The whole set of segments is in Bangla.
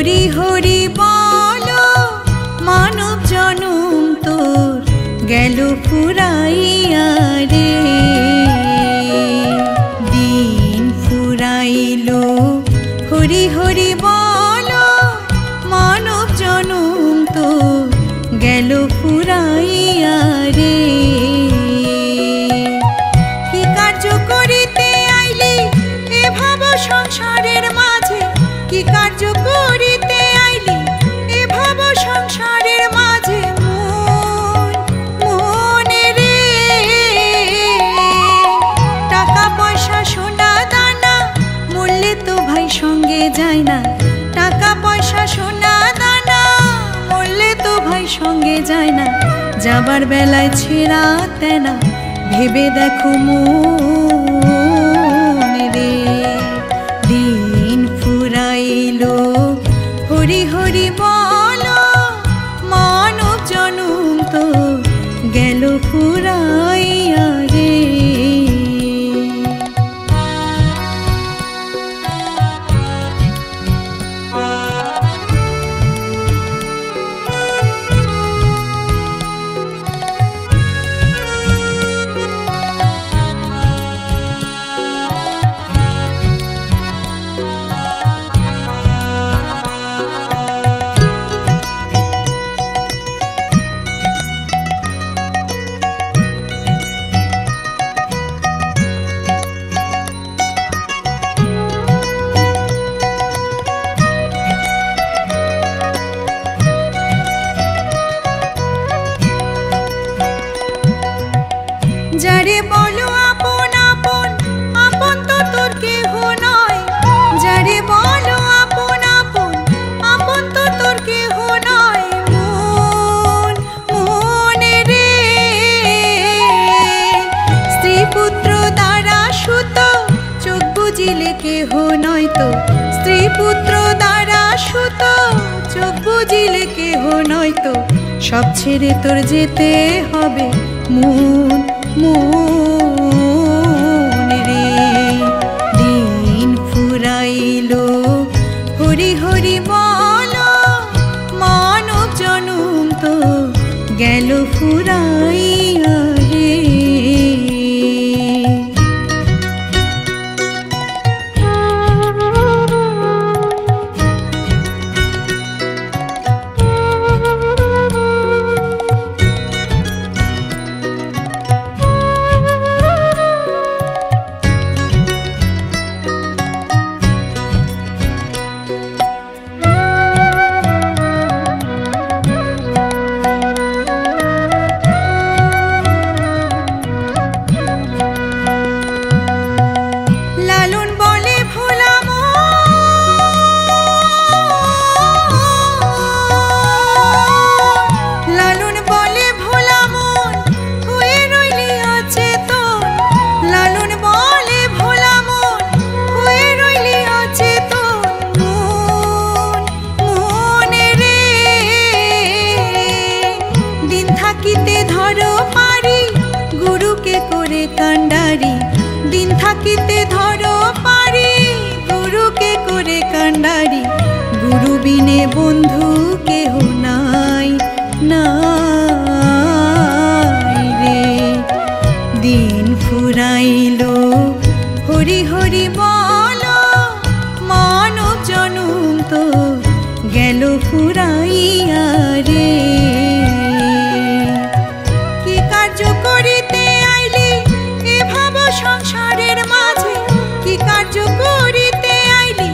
হরি হরি বলো মানব জনম তোর গেল ফুরাইয়া রে। দিন ফুরাইলো হরি হরি বলো মানব জনম তোর গেল ফুরাইয়া রে। কি কার্য করিতে আইলি এ ভাব সংসারের মাঝে, কি কার্য করিতে আইলি এ ভাব সংসারের মাঝে মনে রে। টাকা পয়সা সোনা দানা মরলে তো ভাই সঙ্গে যায় না, টাকা পয়সা সোনা দানা মরলে তো ভাই সঙ্গে যায় না। যাবার বেলায় ছেঁড়া তেনা ভেবে দেখো মনে রে। দিন ফুরাইলো হরি হরি বলো মানব জনম তো গেল ফুরাইয়া রে। যারে বলো আপন আপন, আপন তো তোর কেহ নয়। যারে বলো আপন আপন, আপন তো তোর কেহ নয়। মনে রে স্ত্রী পুত্র দ্বারা সুত চোখ বুঝিলে কেহ নয় তো। স্ত্রী পুত্র দ্বারা সুত চোখ বুঝিলে কেহ নয় তো। সব ছেড়ে তোর যেতে হবে মনে রে। দিন ফুরাইলো হরি হরি বলো মানব জনম তো গেল ফুরাইয়া রে। কান্ডারি দিন থাকিতে ধরো পারি গুরুকে করে কান্ডারি। গুরু বিনে বন্ধু কেহ নাই নাই রে। দিন ফুরাইলো হরি হরি বলো মানব জনম তো গেল ফুরাইয়া রে। কি কার্য করিতে আইলি এ ভাব সংসারের মাঝে, কি কার্য করিতে আইলি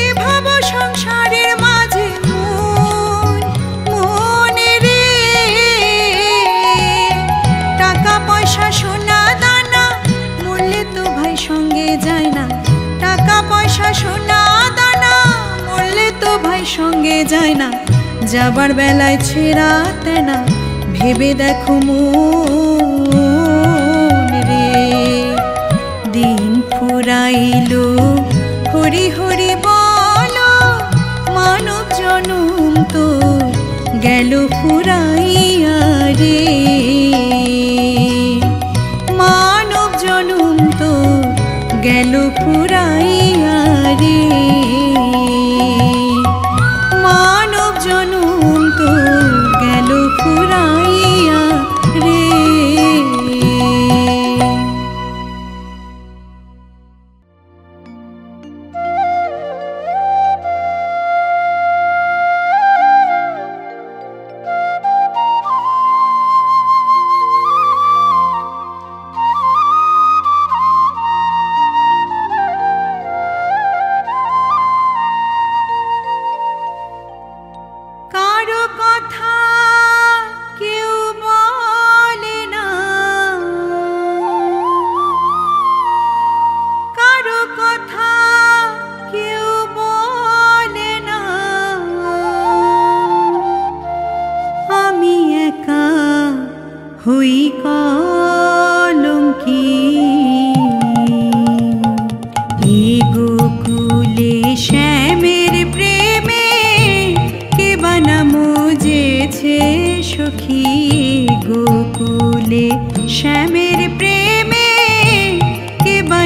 এ ভাব সংসারের মাঝে মনে রে। টাকা পয়সা সোনা দানা মরলে তো ভাই সঙ্গে যায় না, টাকা পয়সা সোনা দানা মরলে তো ভাই সঙ্গে যায় না। যাবার বেলায় ছেঁড়া তেনা ভেবে দেখো মনে রে। দিন ফুরাইলো হরি হরি বলো মানব জনম তো গেল ফুরাইয়া রে। মানব জনম তো গেল ফুরাইয়া রে।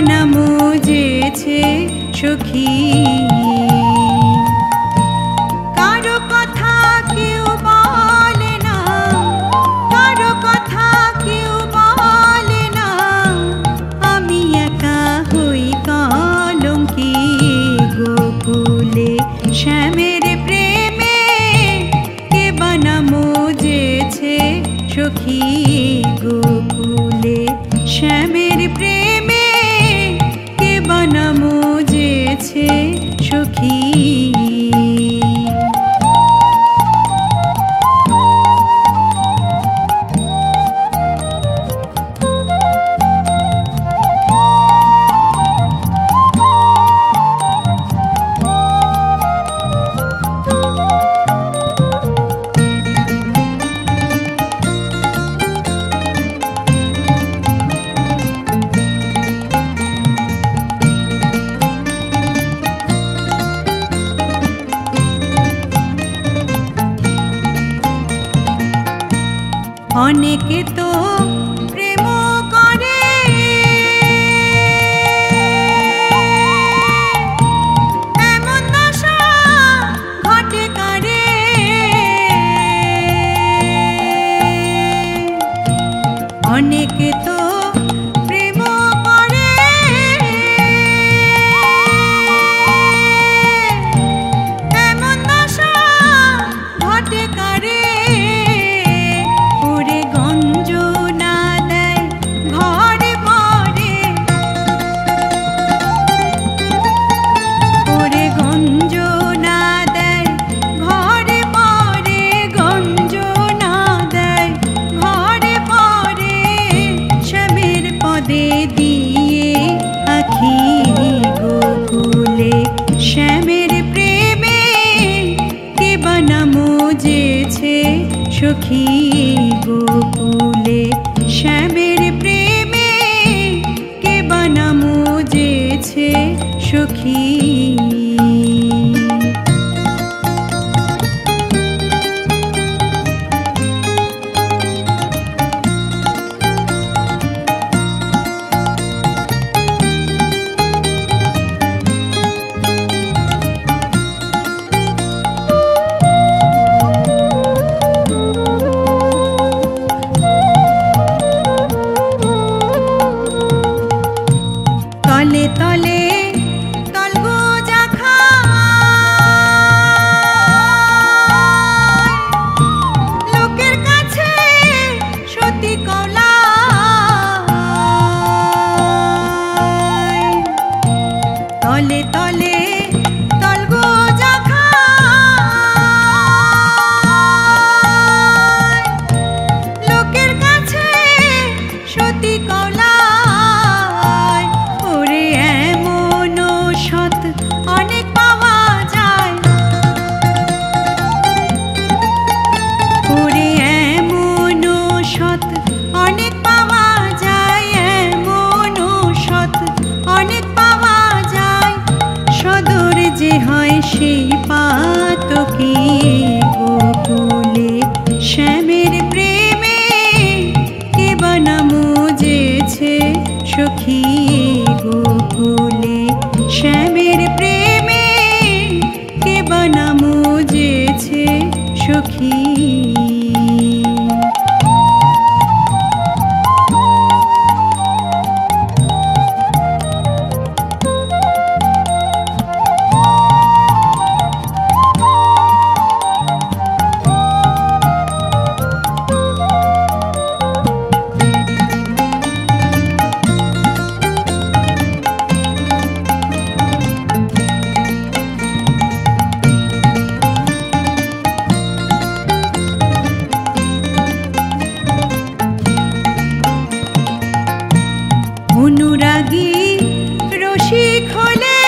বানা মুজেছে সখী। কারো কথা কেউ বলে না, কারো কথা কেউ বলে না, আমি একা হই কলঙ্কি গোকুলে শ্যামের প্রেমে কে বানা মুজেছে সখী। গোকুলে শ্যামের প্রেমে কে বানা মুজেছে সখী। অনেকে তো প্রেম করে এমন দশা ঘটে কারে, অনেকে তো প্রেম করে এমন দশা ঘটে কারে। শ্যামের প্রেমে কে বানা মুজেছে সখী। গোকুলে শ্যামের প্রেমে কে বানা মুজেছে সখী। তলে তলে তলগোজা খায়, লোকের কাছে সতী কলায়। তলে তলে তলগোজা খায়, লোকের কাছে সতী কলায়। অনেক পাওয়া যায় ওরে এমন সৎ, অনেক পাওয়া যায় এমন সৎ, অনেক পাওয়া যায়। সদর যে হয় সেই পাতকে গোকুলে শ্যামের প্রেমে কে বানা মুজেছে সখী। গোকুলে শ্যামের প্রেমে কে বানা মুজেছে সখী। অনুরাগী রসিক হলে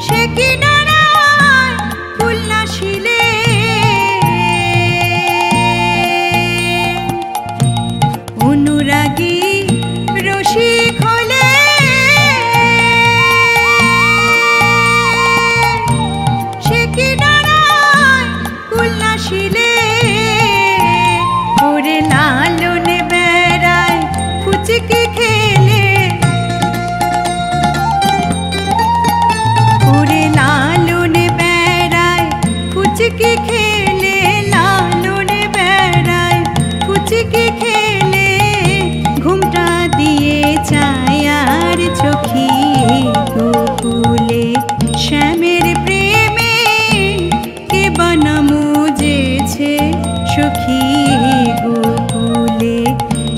সে কিনারায় ফুল নাশিলে, অনুরাগী রসিক হলে সে কিনারায় ফুল নাশিলে। ওরে লালন খেলে ঘুমটা দিয়ে চায় আর চোখি গোকুলে শ্যামের প্রেমে কে বানা মুজেছে সখী গোকুলে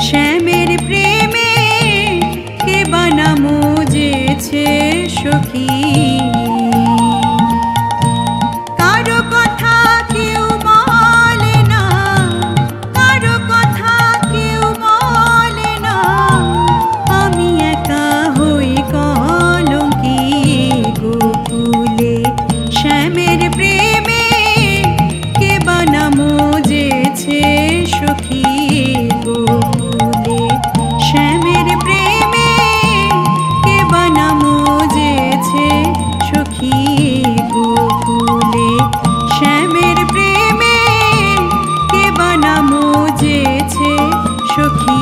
শ্যামের প্রেমে কে বানা মুজেছে সখী কারো কথা কেউ বলে না কারো কথা কেউ বলে না আমি একা হই কলঙ্কি গোকুলে শ্যামের প্রেমে কে বানা মুজেছে সখী গোকুলে শ্যামের প্রেমে কে বানা মুজেছে সখী গোকুলে শ্যামের প্রেমে কে বানা মুজেছে সখী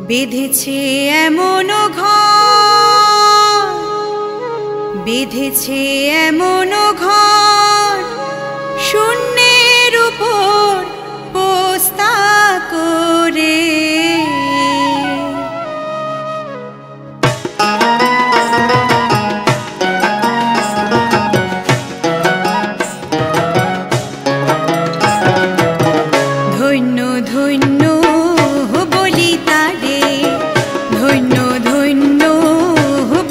বেঁধেছে এমন ঘর বেঁধেছে এমন ঘর শূন্যের উপর পোস্তা করে ধন্য ধন্য বলি তারে ধন্য ধন্য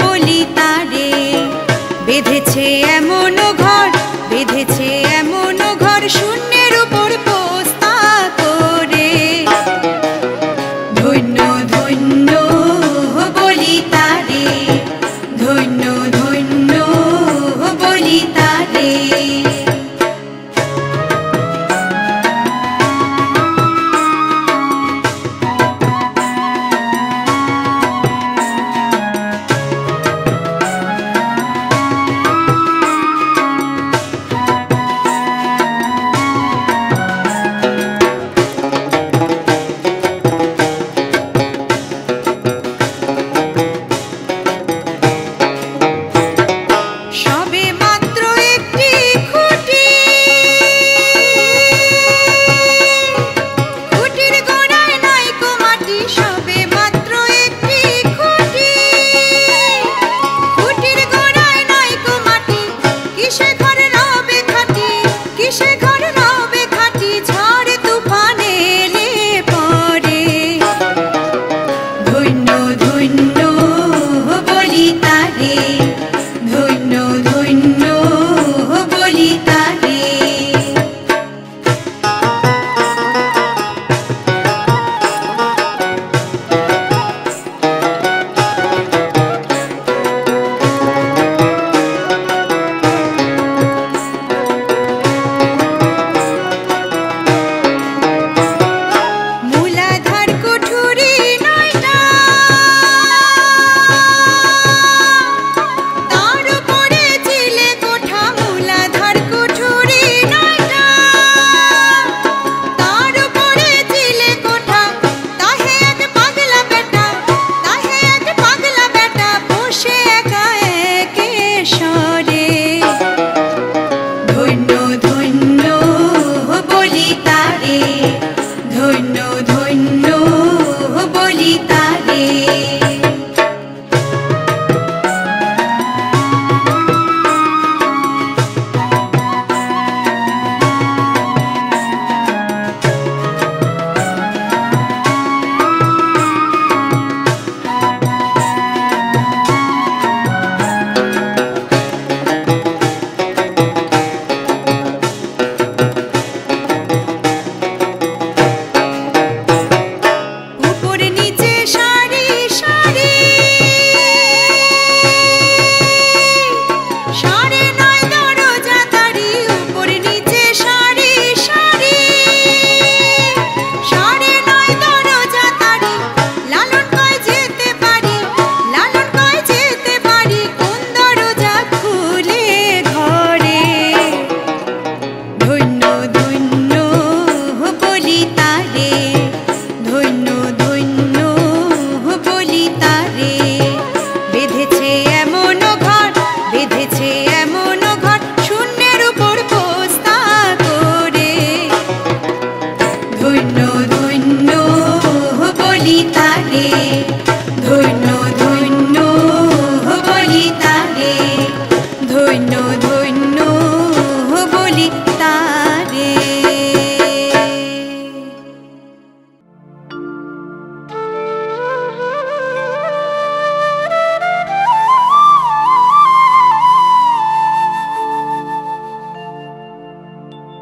বলি তারে বেঁধেছে এমন ঘর বেঁধেছে এমন ঘর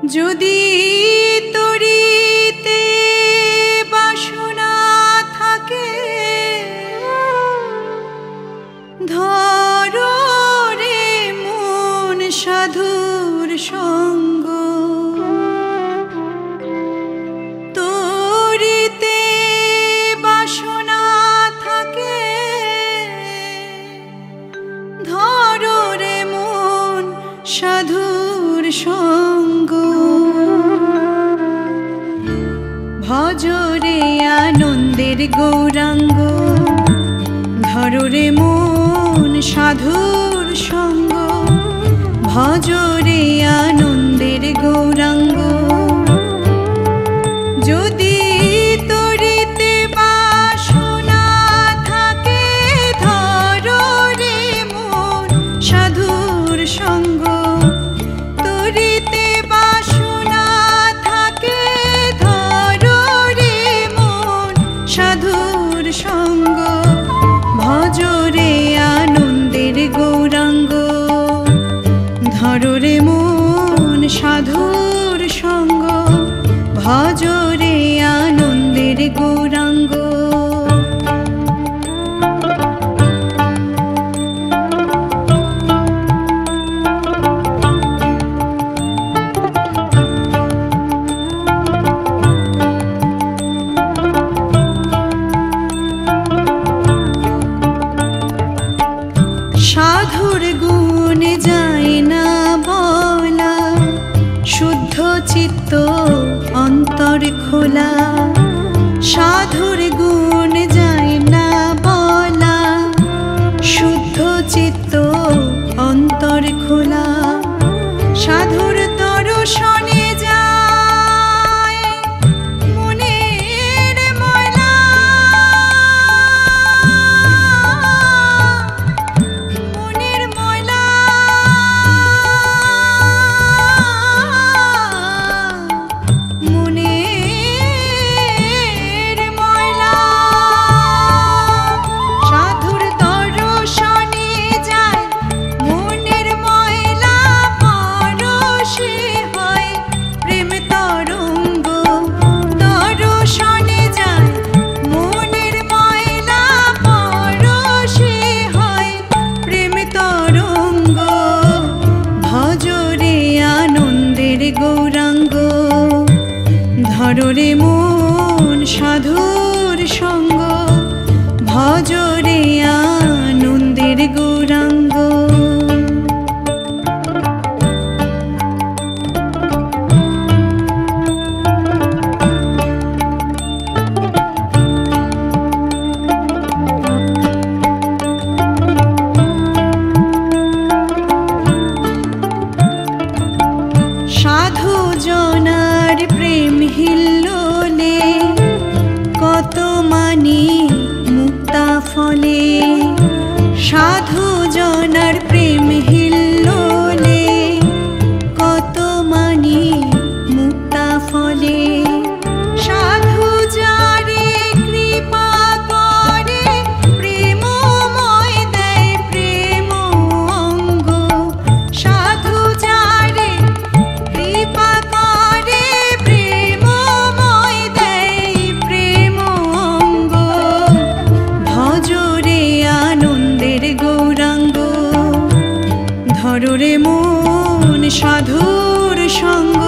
যদি তরিতে বাসনা থাকে ধরো রে মন সাধুর সঙ্গ তরিতে বাসনা থাকে ধরো রে মন সাধুর সঙ্গ ভজরে আনন্দের গৌরাঙ্গ ধরো রে মন সাধুর সঙ্গ ভজরে আনন্দের গৌরাঙ্গ যদি তরিতে বাসনা থাকে ধরো রে মন সাধুর সঙ্গ তরিতে বাসনা থাকে ধরো রে মন সাধুর সঙ্গ ভজরে আনন্দের গৌরাঙ্গ ধরো রে মন সাধুর সঙ্গ ভজরে আনন্দের গৌরাঙ্গ সাধুর গুণ যায় না বলা শুদ্ধ চিত্ত অন্তর খোলা সাধুর গুণ যায় না বলা শুদ্ধ চিত্ত অন্তর খোলা সাধুর দর্শনে যায় মনের ময়লা মনের ময়লা মনের ময়লা সাধুর দর্শনে যায় মনের ময়লা পরশে হয় প্রেম তরঙ্গ দর্শনে যায় মনের ময়লা পরশে হয় প্রেম তরঙ্গ ভজরে আনন্দের গৌরাঙ্গ ধরো রে মন সাধুর সঙ্গ ভজরে আনন্দের গৌরাঙ্গ সাধু জনার প্রেম হিল্লোলে কত মানি মুক্তা ফলে সাধু জনার প্রেম হিল্লোলে কত মানি মুক্তা ফলে সাধু যারে কৃপা করে প্রেমময় দেয় প্রেম অঙ্গ সাধু যারে কৃপা করে প্রেমময় দেয় প্রেম অঙ্গ ভজরে আনন্দের গৌরাঙ্গ ধরো রে মন সাধুর সঙ্গ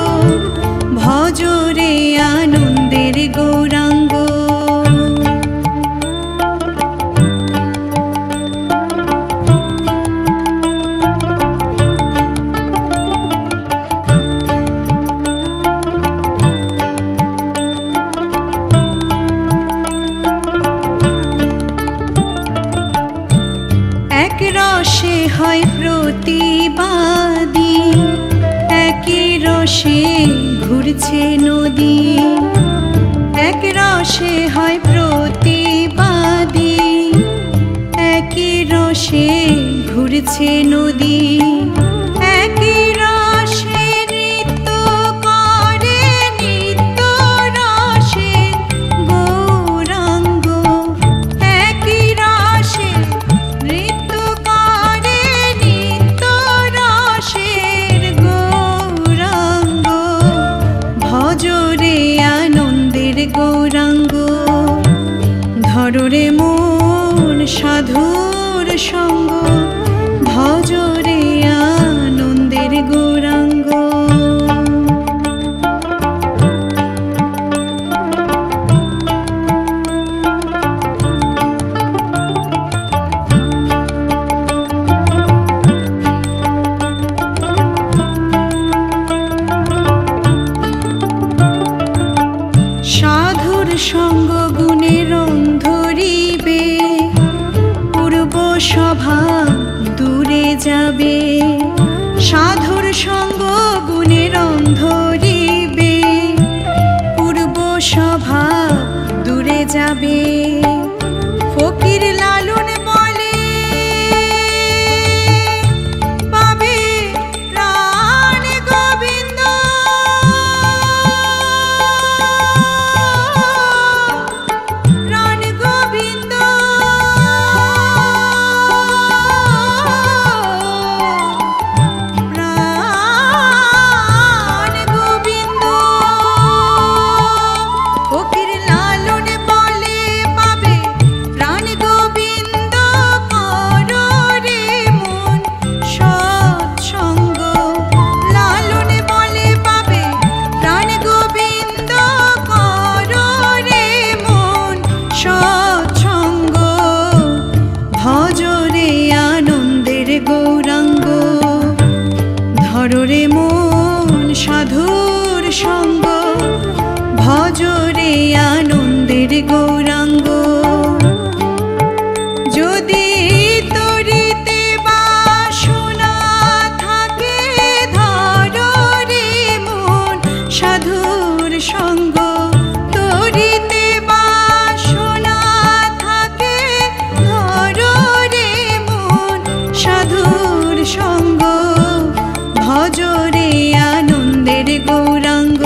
ভজরে আনন্দের গৌরাঙ্গ এক রসে হয় প্রতিবাদী একই রসে ঘুরছে নদী এক রসে হয় প্রতিবাদী একই রসে ঘুরছে নদী একই রসে নৃত্য করে নিত্য রসে গৌরাঙ্গ একই রসে নৃত্য করে নিত্য রসের গৌরাঙ্গ সঙ্গ ভজরে আনন্দের গৌরাঙ্গ। সাধুর সঙ্গ গুণের ধরিবে, পূর্ব স্বভাব দূরে যাবে। সাধুর সঙ্গ গুণের ধরিবে, পূর্ব স্বভাব দূরে যাবে। ফকির লালন বলে পাবে প্রাণ গোবিন্দ, প্রাণ গোবিন্দ। প্রাণ গোবিন্দ ফকির লালন বলে পাবে প্রাণ গোবিন্দ। করো রে মন সৎসঙ্গ, লালন বলে পাবে প্রাণ গোবিন্দ। করো রে মন সৎসঙ্গ, ভজরে আনন্দের গৌরাঙ্গ। ধরো রে মন সাধুর সঙ্গ, ভজরে আনন্দের গৌরাঙ্গ। যদি তরিতে বাসনা থাকে, ধরো রে মন সাধুর সঙ্গ। তরিতে বাসনা থাকে, ধরো রে মন সাধুর সঙ্গ। ভজরে আনন্দের গৌরাঙ্গ,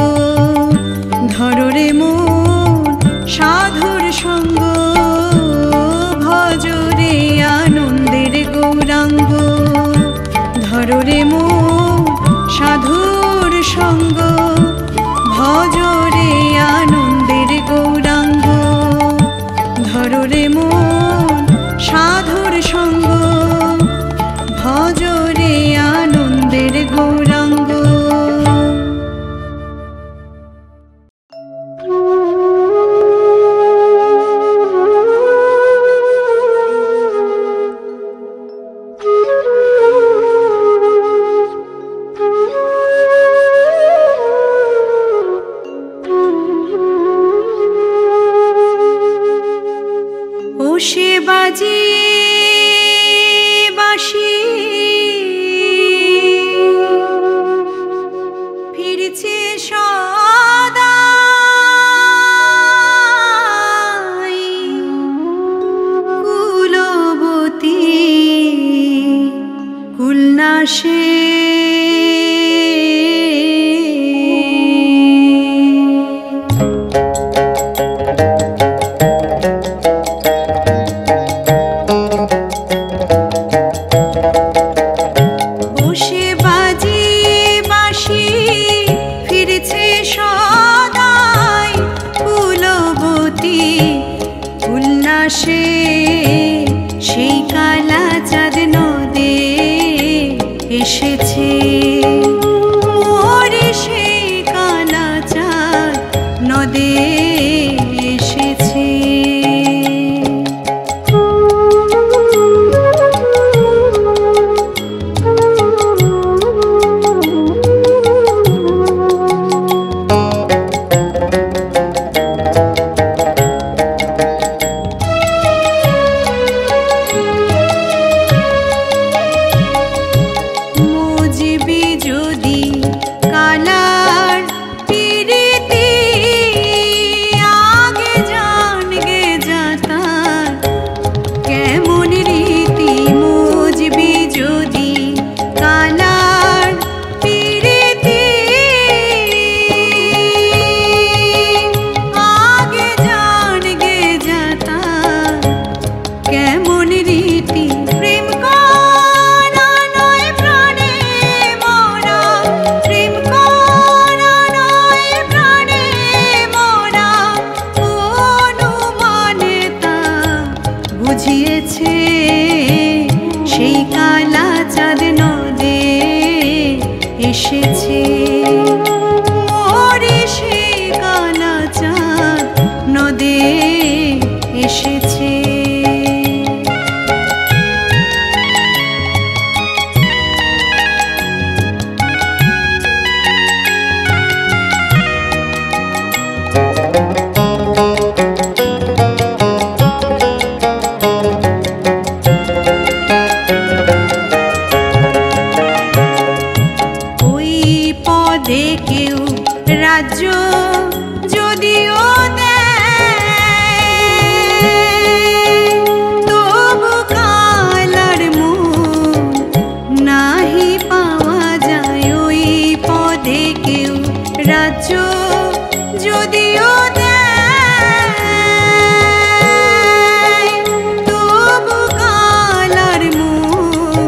ধরো রে মন সাধুর সঙ্গ। ভজরে আনন্দের গৌরাঙ্গ, ধরো রে মন সাধুর সঙ্গ। ভজরে আনন্দের গৌরাঙ্গ, ধরো রে মন সাধুর সঙ্গ। ভজরে আনন্দের গৌরাঙ্গ। ও সে বাজে বাঁশি, ফিরছে সদাই কুলবতী কুলনাশে। বসে বাজে বাঁশি, ফিরছে সদাই কুলবতী উল্লাসে। সেই কালা চাঁদ নদে এসেছে, মোরে সেই কালা চাঁদ নদে এসেছে। যদি সেই কালা চাঁদ নদে এসেছে। ওরে সেই কালা চাঁদ নদে এসেছে। কেউ রাজ্য যদিও দেয়, তবু কালার মন নাহি পাওয়া যায়। ওই পদে কেউ রাজ্য যদিও দেয়, তবু কালার মন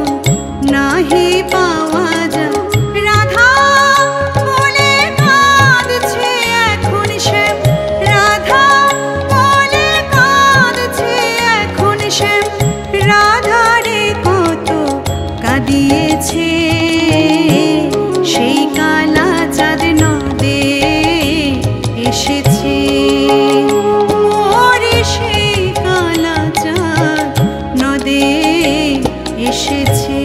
নাহি পাওয়া যায়। দিয়েছে সেই কালা চাঁদ নদে এসেছে। ওরে সেই কালা চাঁদ নদে এসেছে।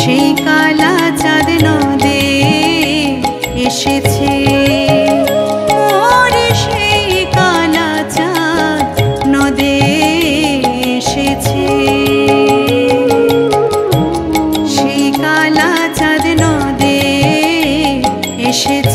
সেই কালা চাঁদ নদে এসেছে। ওরে সেই কালা চাঁদ নদে এসেছে। সেই কালা চাঁদ নদে এসেছে।